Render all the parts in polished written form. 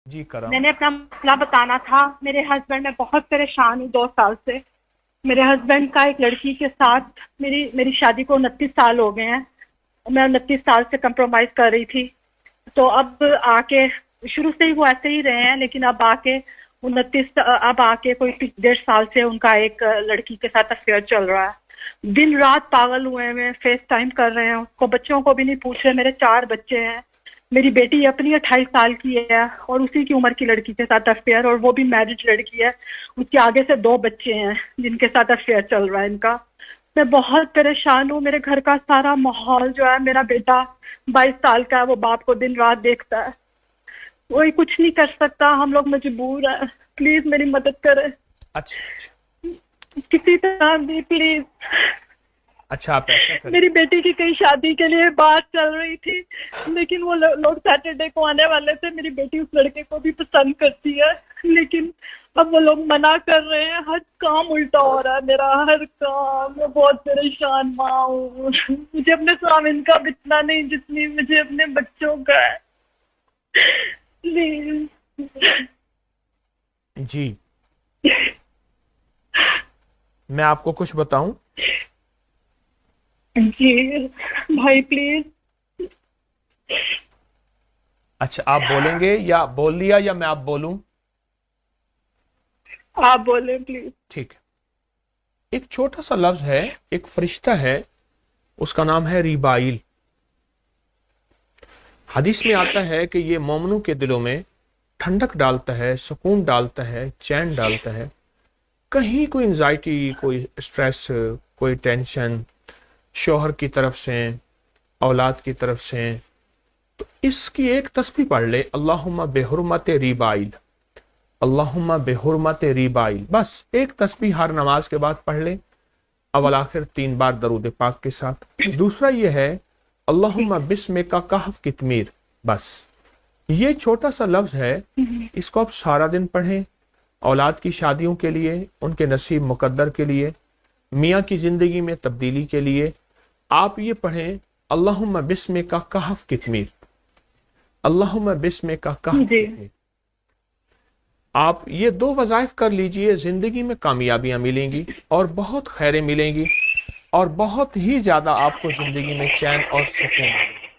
جی کرم. میں نے اپنا مسئلہ بتانا تھا. میرے ہسبینڈ، میں بہت پریشان ہوں 2 سال سے. میرے ہسبینڈ کا ایک لڑکی کے ساتھ میری شادی کو 29 سال ہو گئے ہیں. میں 29 سال سے کمپرومائز کر رہی تھی. تو اب آ کے شروع سے ہی وہ ایسے ہی رہے ہیں، لیکن اب آ کے کوئی 1.5 سال سے ان کا ایک لڑکی کے ساتھ افیئر چل رہا ہے. دن رات پاگل ہوئے ہیں، فیس ٹائم کر رہے ہیں اس کو، بچوں کو بھی نہیں پوچھ رہے. میرے 4 بچے ہیں. میری بیٹی اپنی 28 سال کی ہے اور اسی کی عمر کی لڑکی کے ساتھ افیئر، اور وہ بھی میرڈ لڑکی ہے. اس کے آگے سے 2 بچے ہیں جن کے ساتھ افیئر چل رہا ہے ان کا. میں بہت پریشان ہوں. میرے گھر کا سارا ماحول جو ہے، میرا بیٹا 22 سال کا ہے، وہ باپ کو دن رات دیکھتا ہے. وہی کچھ نہیں کر سکتا. ہم لوگ مجبور ہیں. پلیز میری مدد کریں اچھا کسی طرح بھی، پلیز. اچھا آپ ایسا کریں. میری بیٹی کی کئی شادی کے لیے بات چل رہی تھی، لیکن وہ لوگ سیٹرڈے کو آنے والے تھے. میری بیٹی اس لڑکے کو بھی پسند کرتی ہے، لیکن اب وہ لوگ منع کر رہے ہیں. ہر کام الٹا ہو رہا ہے میرا، ہر کام. میں بہت پریشان ماں ہوں. مجھے اپنے سامنے کا اتنا نہیں جتنی مجھے اپنے بچوں کا ہے. پلیز. جی میں آپ کو کچھ بتاؤں؟ جی بھائی پلیز. اچھا آپ بولیں گے یا بول لیا یا میں آپ بولوں؟ آپ بولیں پلیز. ٹھیک ہے. ایک چھوٹا سا لفظ ہے، ایک فرشتہ ہے، اس کا نام ہے ریبائل. حدیث میں آتا ہے کہ یہ مومنوں کے دلوں میں ٹھنڈک ڈالتا ہے، سکون ڈالتا ہے، چین ڈالتا ہے. کہیں کوئی انزائٹی، کوئی اسٹریس، کوئی ٹینشن شوہر کی طرف سے، اولاد کی طرف سے، تو اس کی ایک تسبیح پڑھ لے، اللہم بحرمت ریبائل، اللہم بحرمت ریبائل. بس ایک تسبیح ہر نماز کے بعد پڑھ لے، اول آخر 3 بار درود پاک کے ساتھ. دوسرا یہ ہے اللہم بسمک کہف کتمیر. بس یہ چھوٹا سا لفظ ہے، اس کو آپ سارا دن پڑھیں. اولاد کی شادیوں کے لیے، ان کے نصیب مقدر کے لیے، میاں کی زندگی میں تبدیلی کے لیے آپ یہ پڑھیں اللہم بسمک کہف کتمیر، اللہم بسمک کہف کتمیر. آپ یہ 2 وظائف کر لیجئے، زندگی میں کامیابیاں ملیں گی اور بہت خیریں ملیں گی اور بہت ہی زیادہ آپ کو زندگی میں چین اور سکون.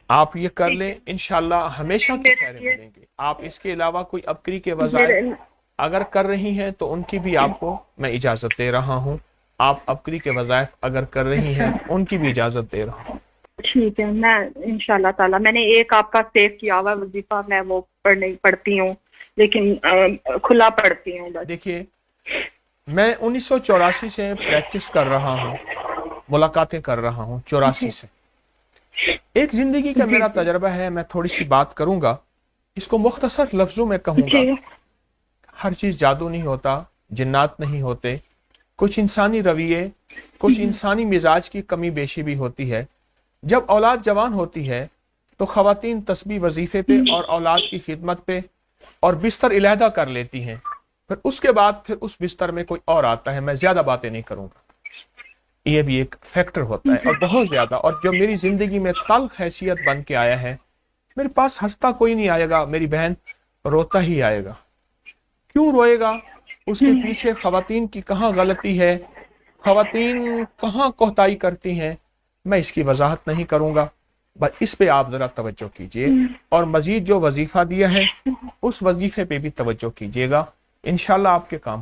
آپ یہ کر لیں، انشاءاللہ ہمیشہ کی خیریں ملیں گی. آپ اس کے علاوہ کوئی ابکری کے وظائف اگر کر رہی ہیں تو ان کی بھی آپ کو میں اجازت دے رہا ہوں. آپ ابکری کے وظائف اگر کر رہی ہیں ان کی بھی اجازت دے رہا ہوں. ٹھیک ہے. میں انشاءاللہ تعالی، میں نے ایک آپ کا سیو کیا ہوا وظیفہ، میں وہ پڑھتی ہوں، لیکن کھلا پڑھتی ہوں بس. دیکھیے میں 1984 سے پریکٹس کر رہا ہوں، ملاقاتیں کر رہا ہوں 84 سے. ایک زندگی کا میرا تجربہ ہے، میں تھوڑی سی بات کروں گا، اس کو مختصر لفظوں میں کہوں گا. ہر چیز جادو نہیں ہوتا، جنات نہیں ہوتے، کچھ انسانی رویے، کچھ انسانی مزاج کی کمی بیشی بھی ہوتی ہے. جب اولاد جوان ہوتی ہے تو خواتین تسبیح وظیفے پہ اور اولاد کی خدمت پہ اور بستر علیحدہ کر لیتی ہیں. پھر اس کے بعد پھر اس بستر میں کوئی اور آتا ہے. میں زیادہ باتیں نہیں کروں گا، یہ بھی ایک فیکٹر ہوتا ہے اور بہت زیادہ. اور جو میری زندگی میں تلخ حیثیت بن کے آیا ہے، میرے پاس ہنستا کوئی نہیں آئے گا، میری بہن روتا ہی آئے گا. کیوں روئے گا؟ اس کے پیچھے خواتین کی کہاں غلطی ہے، خواتین کہاں کوتاہی کرتی ہیں، میں اس کی وضاحت نہیں کروں گا. بس اس پہ آپ ذرا توجہ کیجئے اور مزید جو وظیفہ دیا ہے اس وظیفے پہ بھی توجہ کیجئے گا. انشاءاللہ آپ کے کام